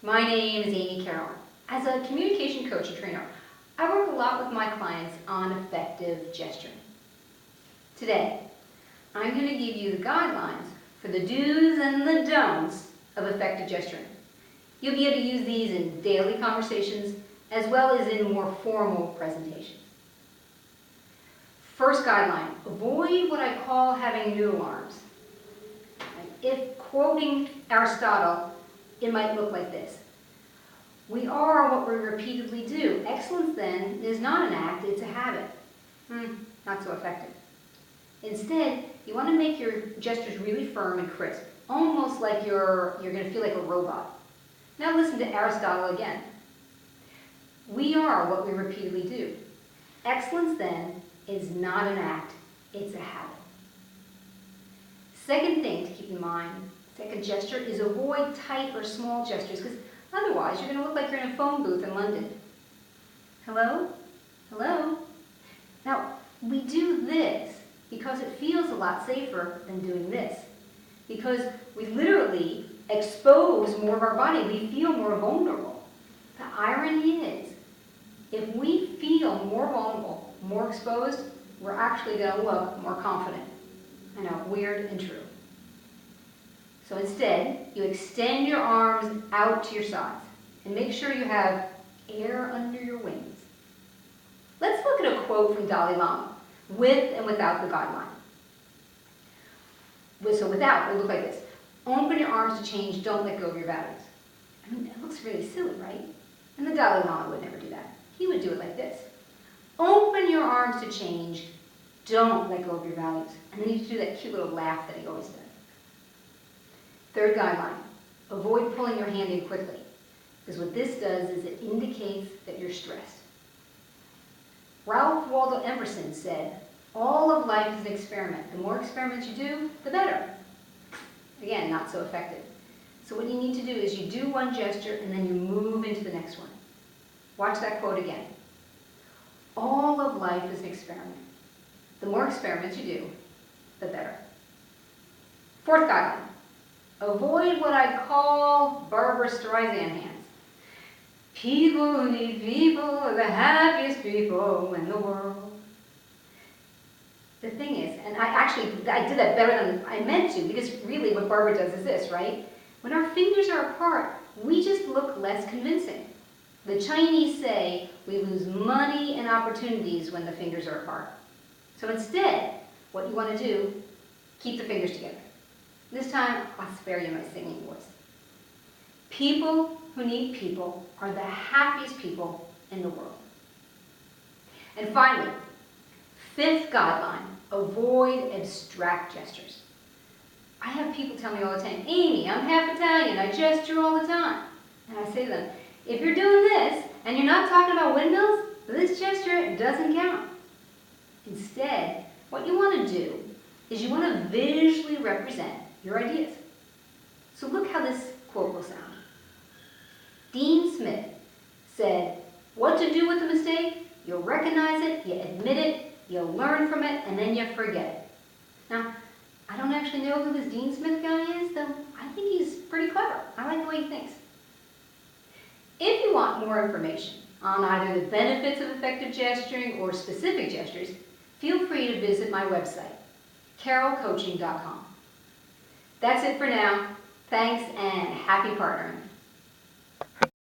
My name is Amy Carroll. As a communication coach and trainer, I work a lot with my clients on effective gesturing. Today, I'm going to give you the guidelines for the do's and the don'ts of effective gesturing. You'll be able to use these in daily conversations as well as in more formal presentations. First guideline, avoid what I call having noodle arms. If quoting Aristotle, it might look like this. We are what we repeatedly do. Excellence, then, is not an act, it's a habit. Not so effective. Instead, you want to make your gestures really firm and crisp, almost like you're going to feel like a robot. Now listen to Aristotle again. We are what we repeatedly do. Excellence, then, is not an act, it's a habit. Second thing to keep in mind, second gesture, is avoid tight or small gestures, because otherwise you're going to look like you're in a phone booth in London. Hello? Hello? Now, we do this because it feels a lot safer than doing this. Because we literally expose more of our body, we feel more vulnerable. The irony is, if we feel more vulnerable, more exposed, we're actually going to look more confident. I know, weird and true. So instead, you extend your arms out to your sides and make sure you have air under your wings. Let's look at a quote from Dalai Lama, with and without the guideline. So without, it will look like this. Open your arms to change, don't let go of your values. I mean, it looks really silly, right? And the Dalai Lama would never do that. He would do it like this. Open your arms to change, don't let go of your values. And then you do that cute little laugh that he always does. Third guideline, avoid pulling your hand in quickly. Because what this does is it indicates that you're stressed. Waldo Emerson said, all of life is an experiment. The more experiments you do, the better. Again, not so effective. So what you need to do is you do one gesture and then you move into the next one. Watch that quote again. All of life is an experiment. The more experiments you do, the better. Fourth guideline, avoid what I call Barbara Streisand hands. People who need people are the happiest people in the world. The thing is, and I did that better than I meant to, because really what Barbara does is this, right? When our fingers are apart, we just look less convincing. The Chinese say we lose money and opportunities when the fingers are apart. So instead, what you want to do, keep the fingers together. This time, I'll spare you my singing voice. People who need people are the happiest people in the world. And finally, fifth guideline, avoid abstract gestures. I have people tell me all the time, Amy, I'm half Italian, I gesture all the time. And I say to them, if you're doing this and you're not talking about windmills, this gesture doesn't count. Instead, what you want to do is you want to visually represent your ideas. So look how this quote will sound. Dean Smith said, what to do with a mistake? You'll recognize it, you admit it, you'll learn from it, and then you forget it. Now, I don't actually know who this Dean Smith guy is, though I think he's pretty clever. I like the way he thinks. If you want more information on either the benefits of effective gesturing or specific gestures, feel free to visit my website, carolcoaching.com. That's it for now. Thanks and happy partnering.